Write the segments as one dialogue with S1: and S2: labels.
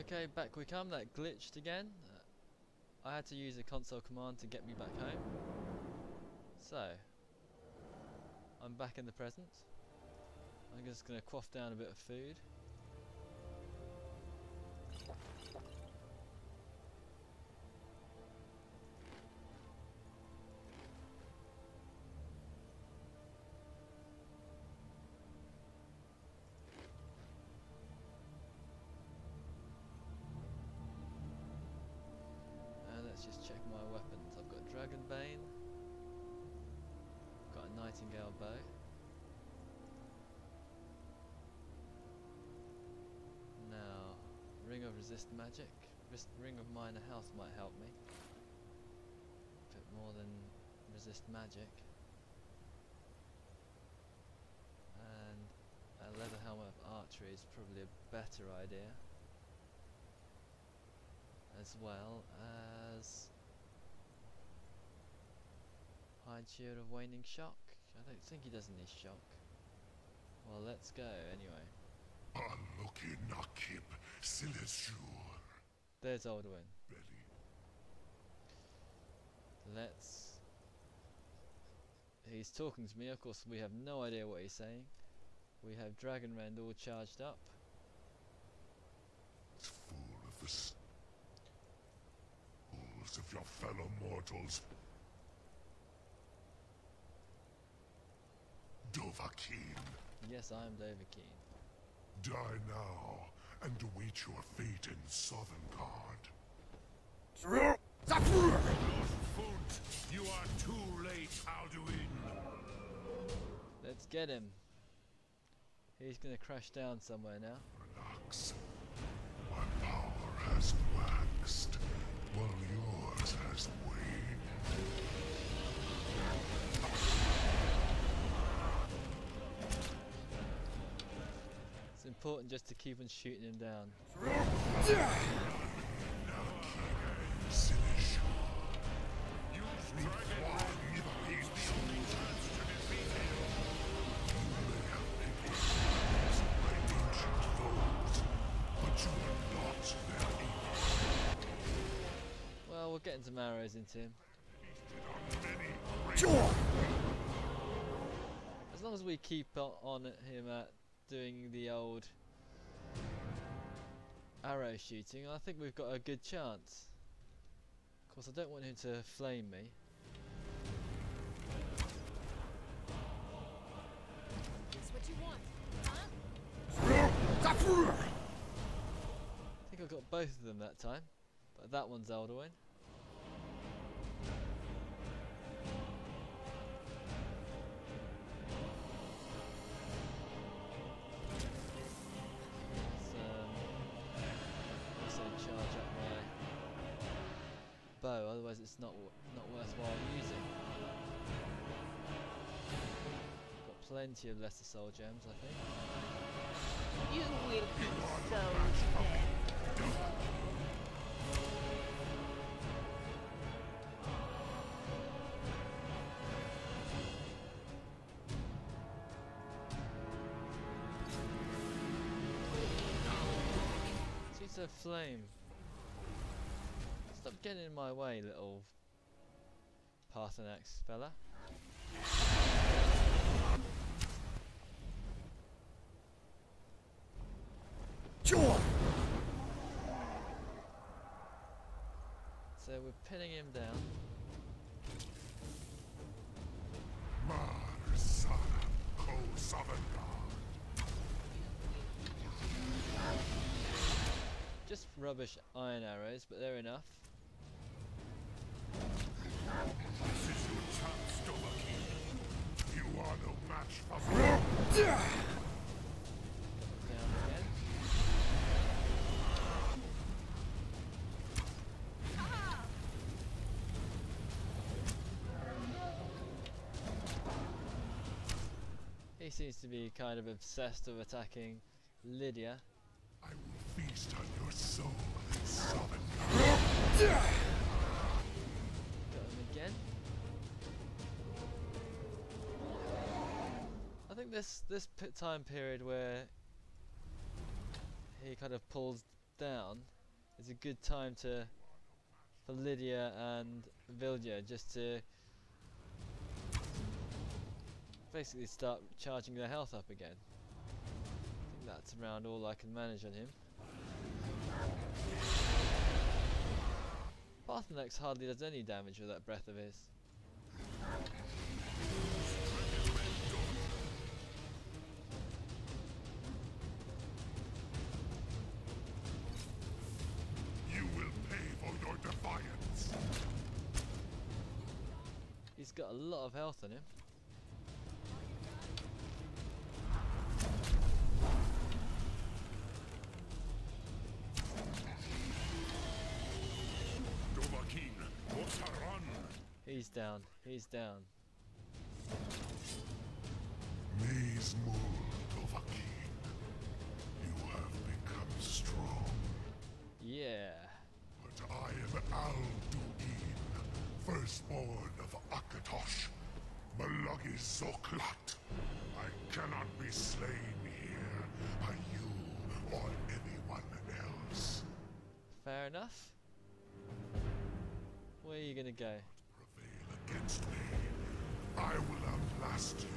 S1: Okay, back we come. That glitched again. I had to use a console command to get me back home. So, I'm back in the present. I'm just going to quaff down a bit of food. Let's just check my weapons. I've got a Dragon Bane, got a Nightingale bow, now Ring of Resist Magic, Ring of Minor Health might help me, a bit more than Resist Magic, and a Leather Helmet of Archery is probably a better idea, as well as Hide Shield of Waning Shock. I don't think he does any shock. Well, let's go anyway. There's Alduin. He's talking to me, of course we have no idea what he's saying. We have Dragon Rend all charged up.
S2: Full of the souls of your fellow mortals. Dovahkiin.
S1: Yes, I am Dovahkiin.
S2: Die now and await your fate in Sovngarde. You are too late, Alduin.
S1: Let's get him. He's gonna crash down somewhere now.
S2: Relax. My power has waxed, while yours has waned.
S1: It's important just to keep on shooting him down. Well, we're getting some arrows into him. As long as we keep on at him at doing the old arrow shooting, I think we've got a good chance. Of course, I don't want him to flame me.
S3: That's what you want, huh?
S1: I think I got both of them that time, but that one's Alduin. Charge up my bow, otherwise it's not worthwhile using. Got plenty of lesser soul gems, I think.
S3: You will be so dead.
S1: It's a flame. Stop getting in my way, little Parthenax fella. So we're pinning him down. Just rubbish iron arrows, but they're enough.
S2: This is your chance, Dovahkiin. You are no match for me.
S1: Down again. He seems to be kind of obsessed with attacking Lydia.
S2: I will feast on your soul in Sovngarde.
S1: Got him again. I think this time period where he kind of pulls down is a good time for Lydia and Vilja just to basically start charging their health up again. I think that's around all I can manage on him. Parthenax hardly does any damage with that breath of his.
S2: You will pay for your defiance.
S1: He's got a lot of health on him. He's down. He's down.
S2: Maze Mul Dovahkiin, you have become strong.
S1: Yeah.
S2: But I am Alduin, firstborn of Akatosh, Malagi Zoklat. I cannot be slain here by you or anyone else.
S1: Fair enough. Where are you gonna go?
S2: Prevail against me, I will outlast you.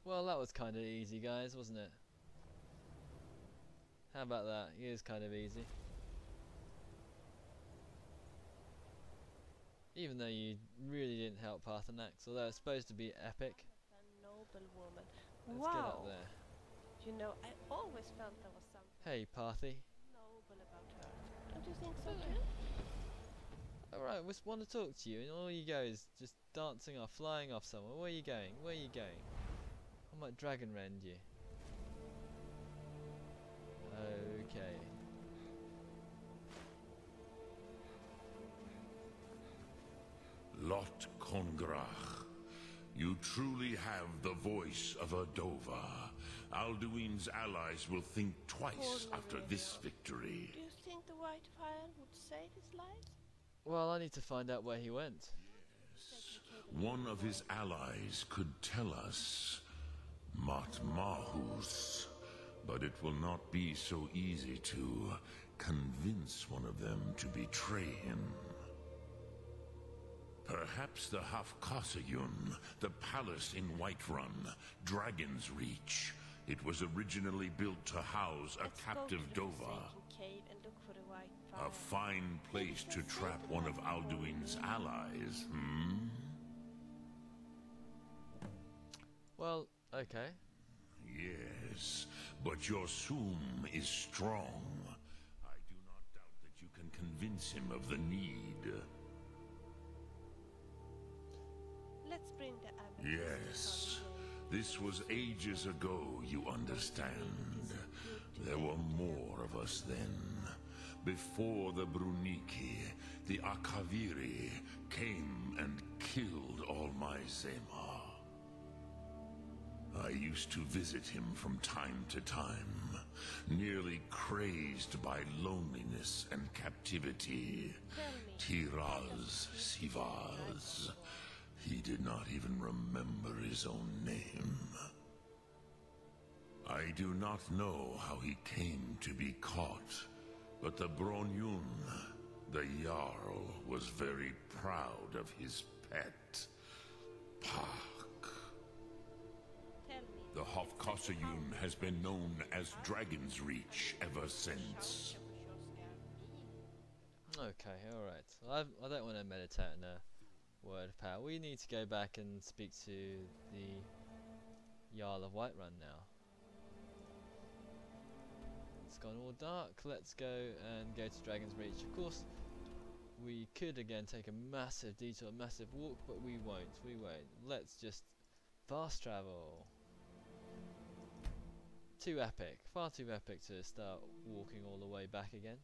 S1: Well, that was kind of easy, guys, wasn't it? How about that? It is kind of easy. Even though you really didn't help Parthenax, although it's supposed to be epic.
S3: A noble woman.
S1: Let's get up there.
S3: You know, I always felt there was something
S1: Hey, Parthy.
S3: noble about her. Don't you think so too?
S1: Alright, we just want to talk to you, and all you go is just dancing off, flying off somewhere. Where are you going? Where are you going? I might dragon rend you. Okay.
S2: Lot Kongrach, you truly have the voice of a Dova. Alduin's allies will think twice after this victory.
S3: Do you think the White Fire would save his life?
S1: Well, I need to find out where he went.
S2: One of his allies could tell us, Matmahus, but it will not be so easy to convince one of them to betray him. Perhaps the Hafkasayun, the palace in Whiterun, Dragon's Reach. It was originally built to house a captive Dova.
S3: Cave and look for the White Fire.
S2: A fine place to trap one of Alduin's allies, hmm?
S1: Well, okay.
S2: Yes, but your Sum is strong. I do not doubt that you can convince him of the need.
S3: Let's bring the abbot.
S2: Yes, this was ages ago, you understand. There were more of us then. Before the Bruniki, the Akaviri came and killed all my Zema. I used to visit him from time to time, nearly crazed by loneliness and captivity. Tiraz Sivaz. He did not even remember his own name. I do not know how he came to be caught, but the Bronyun, the Jarl, was very proud of his pet, Pak. The Hofkosayun has been known as Dragon's Reach ever since.
S1: Okay, alright. I don't want to meditate on a word of power. We need to go back and speak to the Jarl of Whiterun now. It's gone all dark. Let's go and go to Dragon's Reach. Of course, we could again take a massive detour, massive walk, but we won't. We won't. Let's just fast travel. Too epic. Far too epic to start walking all the way back again.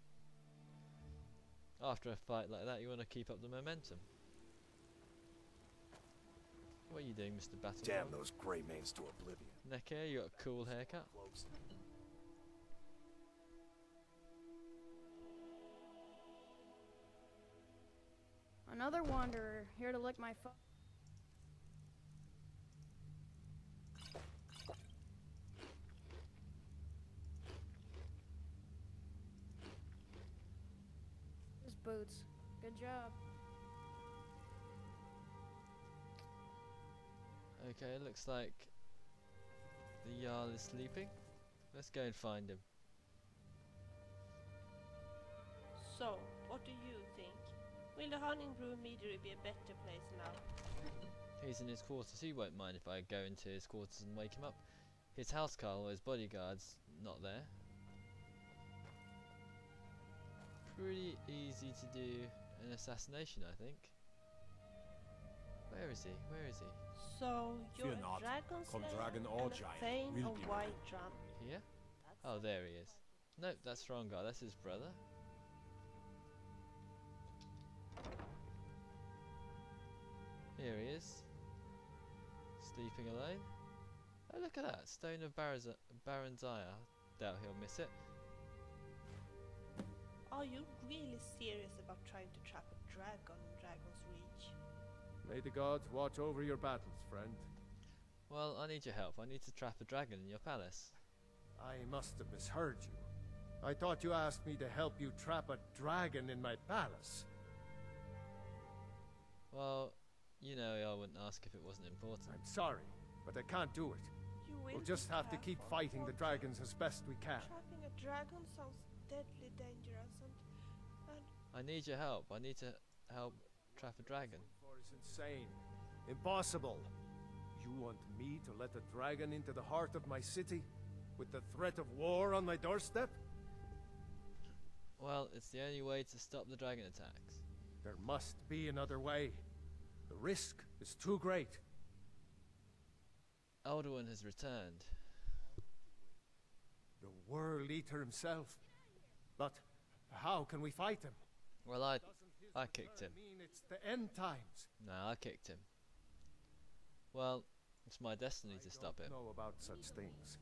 S1: After a fight like that, you want to keep up the momentum. What are you doing, Mr. Battle?
S4: Damn those grey manes to oblivion.
S1: Neck hair, you got a cool haircut.
S4: Close.
S5: Another wanderer, here to lick my boots. Good job.
S1: Okay, looks like the Jarl is sleeping. Let's go and find him.
S3: So, what do you think? Will the Honningbrew Meadery be a better place now?
S1: He's in his quarters. He won't mind if I go into his quarters and wake him up. His housecarl or his bodyguard's not there. Pretty easy to do an assassination, I think. Where is he? Where is he?
S3: So, you're
S4: Fear
S3: a
S4: not.
S3: dragon
S4: Come
S3: slayer
S4: dragon
S3: and
S4: or
S3: a
S4: giant,
S3: thane
S4: we'll
S3: of
S4: be
S3: white drum.
S1: Here?
S3: That's
S1: Oh, there he is. Nope, that's Rongar. That's his brother. Here he is. Sleeping alone. Oh, look at that. Stone of Baron's Eye. I doubt he'll miss it.
S3: Are you really serious about trying to trap a dragon in Dragon's Reach?
S6: May the gods watch over your battles, friend.
S1: Well, I need your help. I need to trap a dragon in your palace.
S6: I must have misheard you. I thought you asked me to help you trap a dragon in my palace.
S1: Well, you know I wouldn't ask if it wasn't important.
S6: I'm sorry, but I can't do it.
S3: You will
S6: We'll just
S3: be
S6: have to keep
S3: careful.
S6: fighting the dragons as best we can.
S3: Trapping a dragon sounds deadly dangerous and
S1: I need your help. I need to help trap a dragon.
S6: For is insane. Impossible. You want me to let a dragon into the heart of my city? With the threat of war on my doorstep?
S1: Well, it's the only way to stop the dragon attacks.
S6: There must be another way. The risk is too great.
S1: Alduin has returned.
S6: The World Eater himself. But how can we fight him?
S1: Well, I
S6: Doesn't his
S1: kicked
S6: return
S1: him.
S6: mean it's the end times?
S1: No, I kicked him. Well, it's my destiny to stop
S6: I
S1: him.
S6: don't know about such things.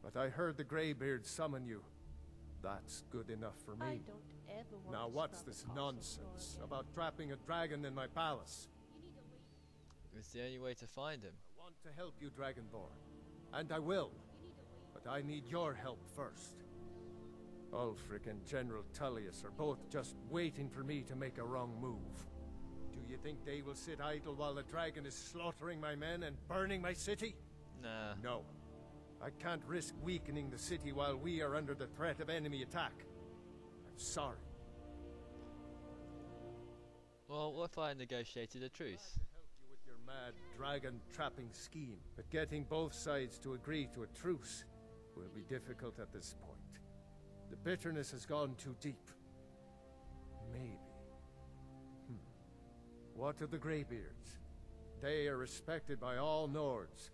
S6: But I heard the Greybeard summon you. That's good enough for
S3: I
S6: me.
S3: don't ever want
S6: Now
S3: to
S6: what's
S3: scrub a
S6: this
S3: castle
S6: nonsense
S3: floor again.
S6: about trapping a dragon in my palace?
S1: It's the only way to find him.
S6: I want to help you, Dragonborn. And I will. But I need your help first. Ulfric and General Tullius are both just waiting for me to make a wrong move. Do you think they will sit idle while the dragon is slaughtering my men and burning my city?
S1: Nah.
S6: No. I can't risk weakening the city while we are under the threat of enemy attack. I'm sorry.
S1: Well, what if I negotiated a truce?
S6: To help you with your mad dragon trapping scheme, but getting both sides to agree to a truce will be difficult at this point. The bitterness has gone too deep. Maybe. What of the Greybeards? They are respected by all Nords.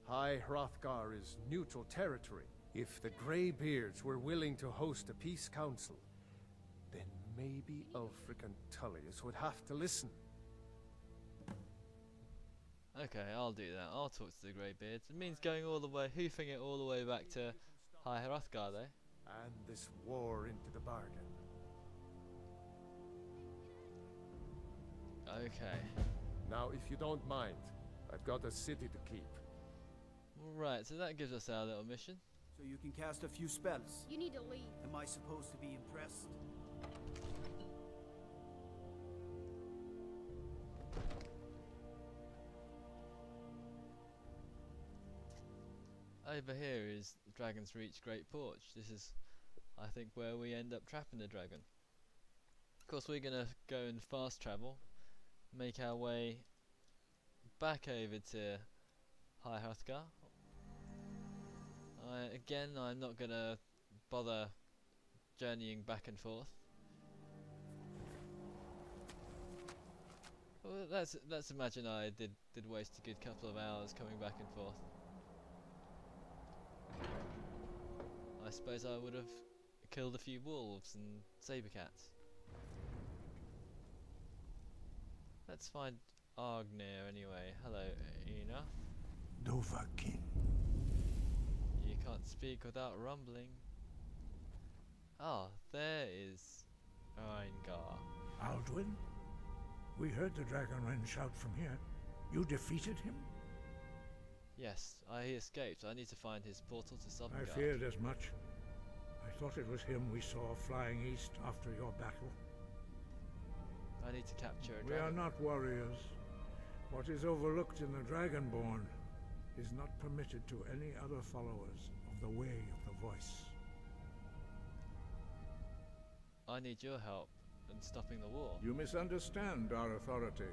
S6: High Hrothgar is neutral territory. If the Greybeards were willing to host a peace council, then maybe Ulfric and Tullius would have to listen.
S1: Okay, I'll do that. I'll talk to the Greybeards. It means going all the way, hoofing it all the way back to High Hrothgar, though.
S6: And this war into the bargain.
S1: Okay.
S6: Now, if you don't mind, I've got a city to keep.
S1: Right, so that gives us our little mission.
S7: So you can cast a few spells.
S5: You need to leave.
S7: Am I supposed to be impressed?
S1: Over here is Dragon's Reach Great Porch. This is, I think, where we end up trapping the dragon. Of course, we're gonna go and fast travel, make our way back over to High Hrothgar. Again, I'm not gonna bother journeying back and forth. Well, let's imagine I did waste a good couple of hours coming back and forth. I suppose I would have killed a few wolves and saber cats. Let's find Argnir anyway. Hello, Enoch.
S8: Dovahkiin.
S1: You can't speak without rumbling. Ah, there is Reingar.
S8: Alduin? We heard the Dragonren shout from here. You defeated him?
S1: Yes, he escaped. I need to find his portal to
S8: I
S1: Sovngarde.
S8: feared as much. I thought it was him we saw flying east after your battle.
S1: I need to capture a
S8: We are
S1: dragon.
S8: not warriors. What is overlooked in the Dragonborn is not permitted to any other followers of the Way of the Voice.
S1: I need your help in stopping the war.
S8: You misunderstand our authority.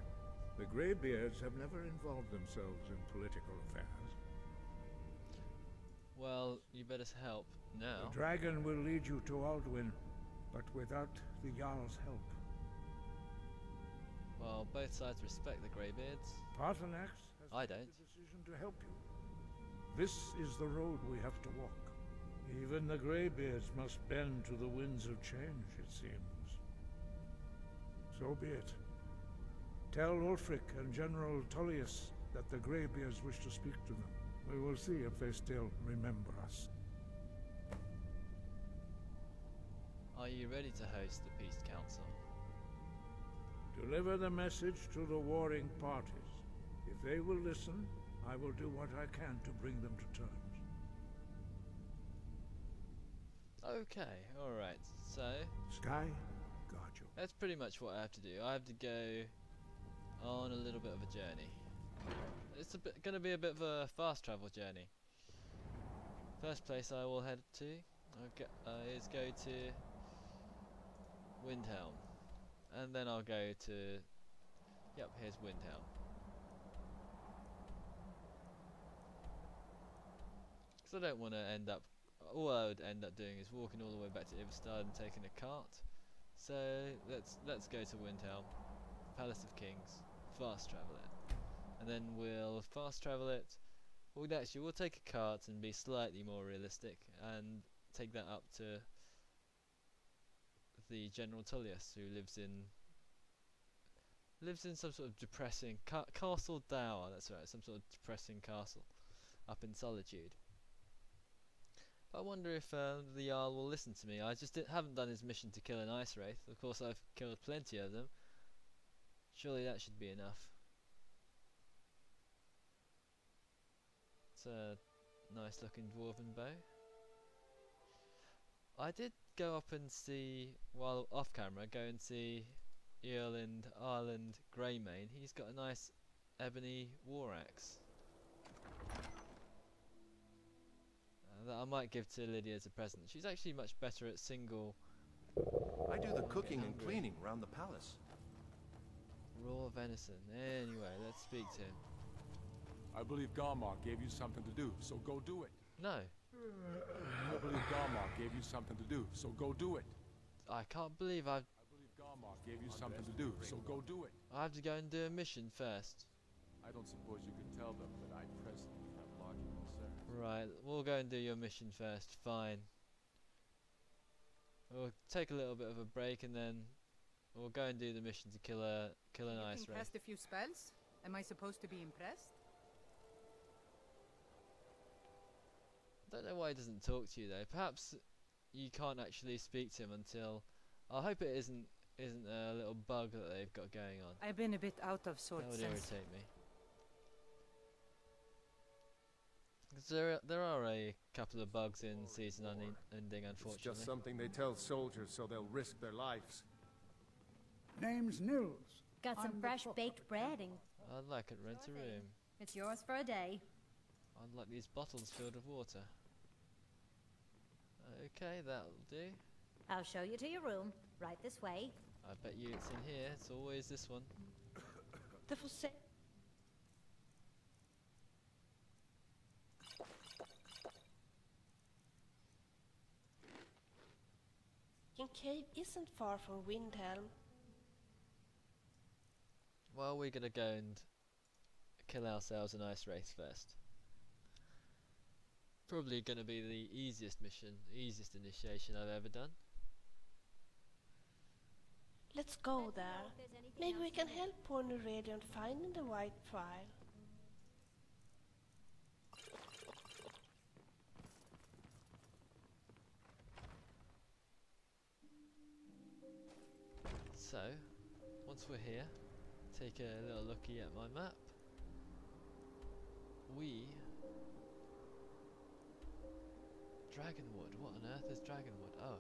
S8: The Greybeards have never involved themselves in political affairs.
S1: Well, you better help now.
S8: The dragon will lead you to Alduin, but without the Jarl's help.
S1: Well, both sides respect the Greybeards.
S8: Paarthurnax has
S1: I
S8: made
S1: don't.
S8: the decision to help you. This is the road we have to walk. Even the Greybeards must bend to the winds of change, it seems. So be it. Tell Ulfric and General Tullius that the Greybeards wish to speak to them. We will see if they still remember us.
S1: Are you ready to host the Peace Council?
S8: Deliver the message to the warring parties. If they will listen, I will do what I can to bring them to terms.
S1: Okay, alright, so
S8: Sky, guard you.
S1: that's pretty much what I have to do. I have to go on a little bit of a journey. It's going to be a bit of a fast travel journey. First place I will head to is go to Windhelm. And then I'll go to... Yep, here's Windhelm. Because I don't want to end up... All I would end up doing is walking all the way back to Ivestad and taking a cart. So let's go to Windhelm, Palace of Kings, fast travel it. And then we'll fast travel it. Well, actually, we'll take a cart and be slightly more realistic and take that up to the General Tullius, who lives in some sort of depressing Castle Dower. That's right, some sort of depressing castle up in Solitude. But I wonder if the Jarl will listen to me. I just haven't done his mission to kill an ice wraith. Of course, I've killed plenty of them. Surely that should be enough. It's a nice looking dwarven bow. I did go up and see, while off camera, go and see Earland Ireland Greymane. He's got a nice ebony war axe that I might give to Lydia as a present. She's actually much better at single.
S4: I do the cooking and
S1: hungry.
S4: cleaning around the palace.
S1: Raw venison. Anyway, let's speak to him.
S9: I believe Garmar gave you something to do, so go do it.
S1: No,
S9: I believe Garmar gave you something to do, so go do it.
S1: I can't believe
S9: I believe Garmar gave you something to do, so go do it.
S1: I have to go and do a mission first.
S9: I don't suppose you can tell them that I presently have larger concerns.
S1: Right, we'll go and do your mission first. Fine. We'll take a little bit of a break and then we'll go and do the mission to kill an ice
S10: You can
S1: wraith.
S10: cast a few spells? Am I supposed to be impressed?
S1: I don't know why he doesn't talk to you though. Perhaps you can't actually speak to him until... I hope it isn't a little bug that they've got going on.
S10: I've been a bit out of
S1: That
S10: sorts
S1: would
S10: since...
S1: irritate me. 'Cause there are a couple of bugs in season ending,
S6: It's
S1: unfortunately.
S6: just something they tell soldiers so they'll risk their lives.
S8: Name's Nils.
S11: Got some
S8: I'm the
S11: fresh
S8: cook.
S11: baked bread and
S1: I'd like it rent a room.
S11: it's yours for a day.
S1: I'd like these bottles filled with water. Okay, that'll do.
S11: I'll show you to your room. Right this way.
S1: I bet you it's in here. It's always this one.
S3: Det får se. Cave isn't far from Windhelm.
S1: Well, we're gonna go and kill ourselves an ice wraith first. Probably gonna be the easiest mission, easiest initiation I've ever done.
S3: Let's go there. Maybe we can help poor Nurelion finding the white file.
S1: So, once we're here, take a little looky at my map. Dragonwood. What on earth is Dragonwood? Oh.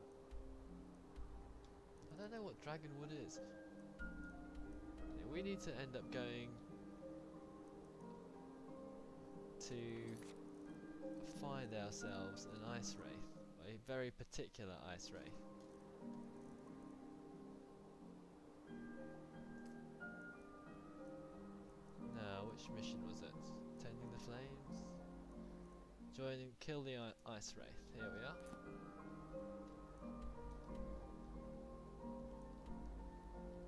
S1: I don't know what Dragonwood is. we need to end up going to find ourselves an ice wraith, a very particular ice wraith. Now, which mission was it? Tending the flames? Join and kill the ice wraith. Here we are.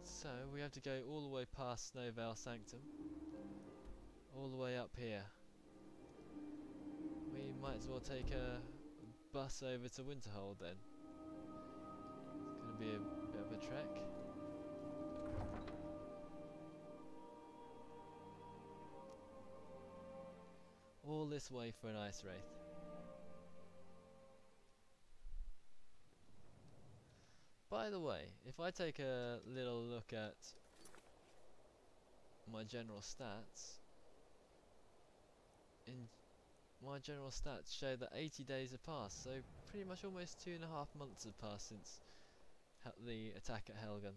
S1: So, we have to go all the way past Snowvale Sanctum. All the way up here. We might as well take a bus over to Winterhold then. It's going to be a bit of a trek. All this way for an ice wraith. By the way, if I take a little look at my general stats, my general stats show that 80 days have passed, so pretty much almost 2.5 months have passed since the attack at Helgen.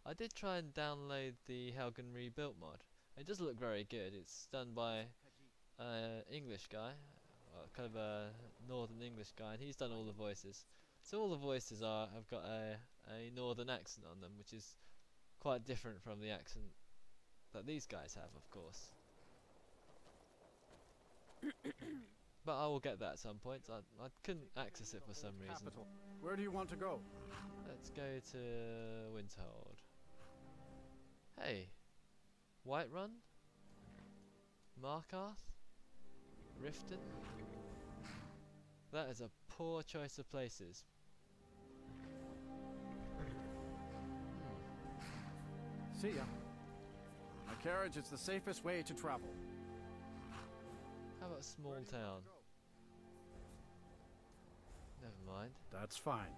S1: I did try and download the Helgen Rebuilt mod. It does look very good. It's done by English guy, kind of a northern English guy, and he's done all the voices. So all the voices have got a northern accent on them, which is quite different from the accent that these guys have, of course. But I will get that at some point. I couldn't access it for some reason.
S7: Where do you want to go?
S1: Let's go to Winterhold. Hey, Whiterun, Markarth, Riften. That is a poor choice of places.
S7: See ya. A carriage is the safest way to travel.
S1: How about small town? Never mind.
S7: That's fine.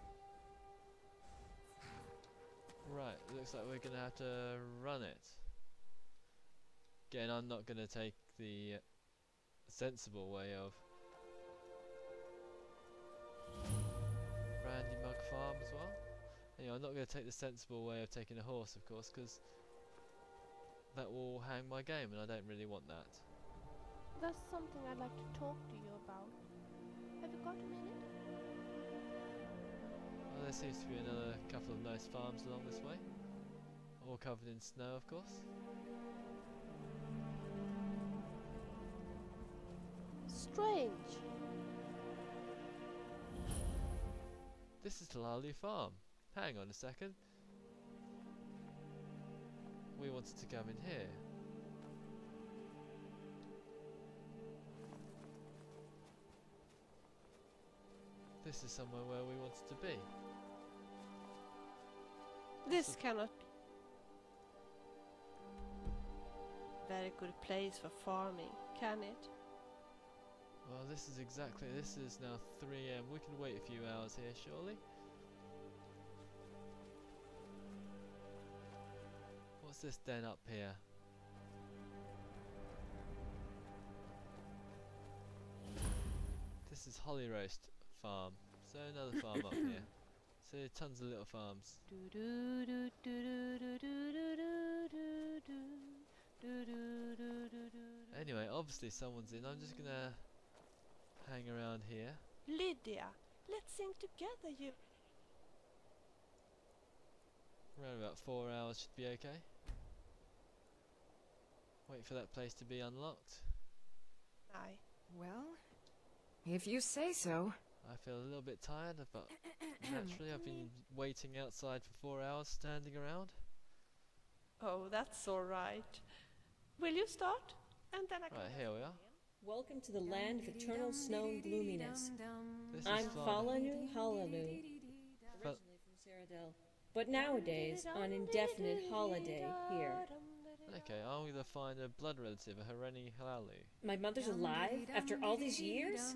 S1: Right, looks like we're gonna have to run it. Again, I'm not gonna take the sensible way of Brandy Mug Farm as well. Anyway, I'm not going to take the sensible way of taking a horse, of course, because that will hang my game, and I don't really want that.
S3: That's something I'd like to talk to you about. Have you got a minute?
S1: Well, there seems to be another couple of nice farms along this way. All covered in snow, of course.
S3: Strange.
S1: This is Talalu Farm. Hang on a second. We wanted to come in here. This is somewhere where we wanted to be.
S3: This cannot be a very good place for farming, can it?
S1: Well, this is now 3 AM. We can wait a few hours here, surely. What's this den up here? This is Holly Roast Farm. So another farm up here. So tons of little farms. Anyway, obviously someone's in. I'm just gonna hang around here.
S3: Lydia, let's sing together, you.
S1: Around about 4 hours should be okay. Wait for that place to be unlocked.
S3: Aye.
S12: Well, if you say so.
S1: I feel a little bit tired, but naturally I've been waiting outside for 4 hours, standing around.
S3: Oh, that's all right. Will you start? And then I can.
S1: Right, here we are.
S13: Welcome to the land of eternal snow and gloominess.
S1: This
S13: I'm
S1: is
S13: Falanu Halanu, originally from Cyrodiil, but nowadays on indefinite holiday here.
S1: Okay, I'm gonna find a blood relative, a Hareni Halalu.
S13: My mother's alive after all these years?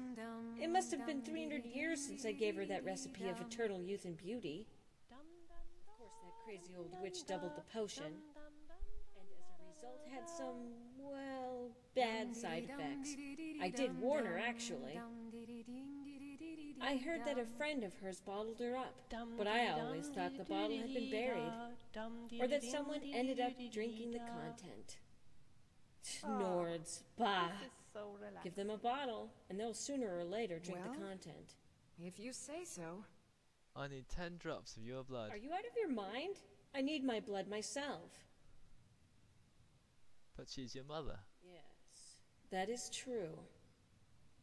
S13: It must have been 300 years since I gave her that recipe of eternal youth and beauty. Of course, that crazy old witch doubled the potion, and as a result had some, well, bad side effects. I did warn her, actually. I heard that a friend of hers bottled her up, but I always thought the bottle had been buried. Or that someone ended up drinking the content. Nords. Bah.
S3: This is so relaxing.
S13: Give them a bottle, and they'll sooner or later drink the
S12: Well?
S13: content.
S12: If you say so.
S1: I need 10 drops of your blood.
S13: Are you out of your mind? I need my blood myself.
S1: But she's your mother.
S13: Yes, that is true.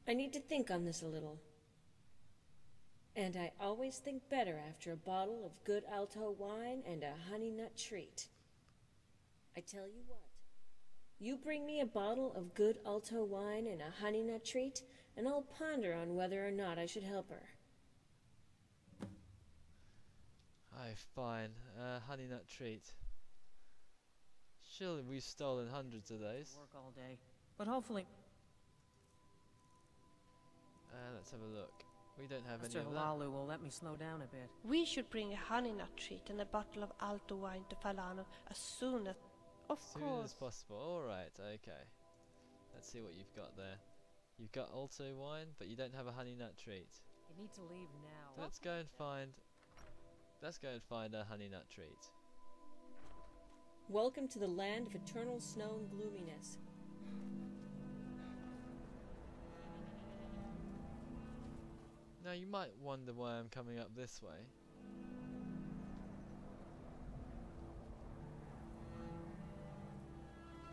S13: I need to think on this a little. And I always think better after a bottle of good Alto wine and a honey nut treat. I tell you what. You bring me a bottle of good Alto wine and a honey nut treat, and I'll ponder on whether or not I should help her.
S1: Oh, fine. Honey nut treat. Surely we've stolen hundreds of those.
S14: Work all day, but hopefully.
S1: Let's have a look. We don't have
S14: Mr.
S1: any of that.
S14: Halalu will let me slow down a bit.
S3: We should bring a honey nut treat and a bottle of Alto wine to Falano as soon as... Of
S1: As soon
S3: course.
S1: as possible. Alright, okay. Let's see what you've got there. You've got Alto wine, but you don't have a honey nut treat.
S14: You need to leave now.
S1: Let's go and find a honey nut treat.
S13: Welcome to the land of eternal snow and gloominess.
S1: Now you might wonder why I'm coming up this way.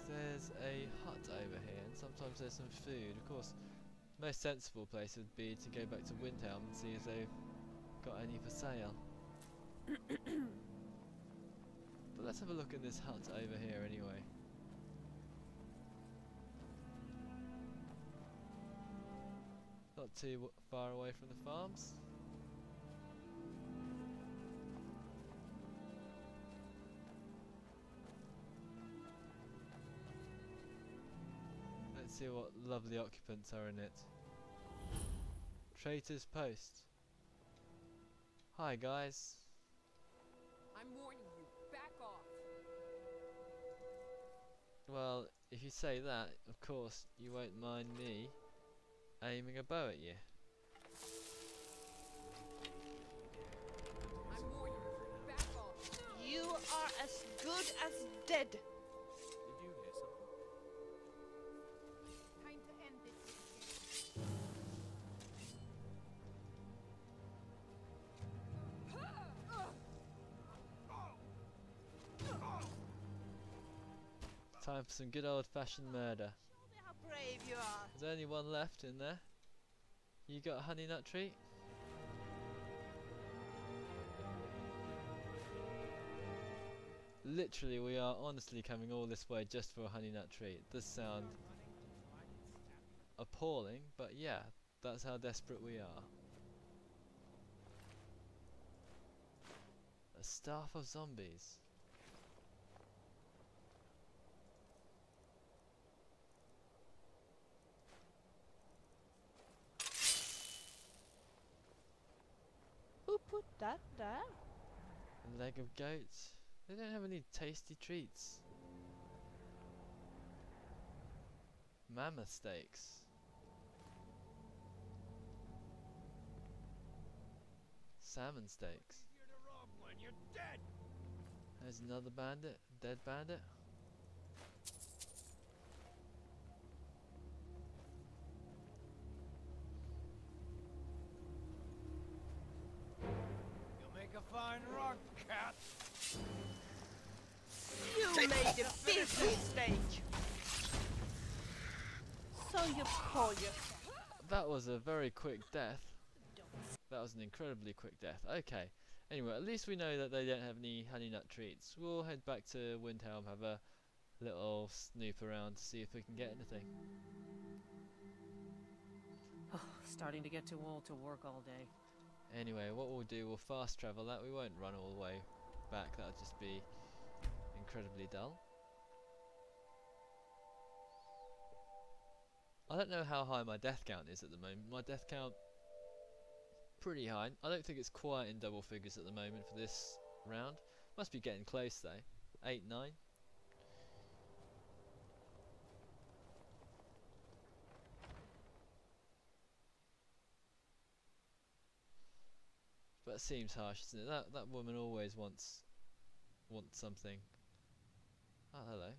S1: There's a hut over here, and sometimes there's some food. Of course, the most sensible place would be to go back to Windhelm and see if they've got any for sale. But let's have a look in this hut over here anyway. Not too far away from the farms. Let's see what lovely occupants are in it. Traitor's Post. Hi guys.
S12: I'm warning you, back off.
S1: Well, if you say that, of course, you won't mind me aiming a bow at you.
S12: I'm warning you, back off.
S3: You are as good as dead.
S9: Did you hear something?
S10: Time to end this.
S1: Time for some good old-fashioned murder.
S3: Show me how brave you are.
S1: Is there only one left in there? You got a honey nut treat? Literally, we are honestly coming all this way just for a honey nut treat. It does sound appalling, but yeah, that's how desperate we are. A staff of zombies.
S3: Who put that there?
S1: A leg of goats. They don't have any tasty treats. Mammoth steaks. Salmon steaks. There's another bandit, dead bandit.
S6: You'll make a fine rock cat.
S3: You made a big mistake. So you call yourself.
S1: That was a very quick death. That was an incredibly quick death. Okay. Anyway, at least we know that they don't have any honey nut treats. We'll head back to Windhelm, have a little snoop around to see if we can get anything.
S14: Oh, starting to get too old to work all day.
S1: Anyway, what we'll do, we'll fast travel that. We won't run all the way back. That'll just be incredibly dull. I don't know how high my death count is at the moment. My death count pretty high. I don't think it's quite in double figures at the moment for this round. Must be getting close though. 8, 9. But it seems harsh, isn't it? That woman always wants want something. Oh, hello.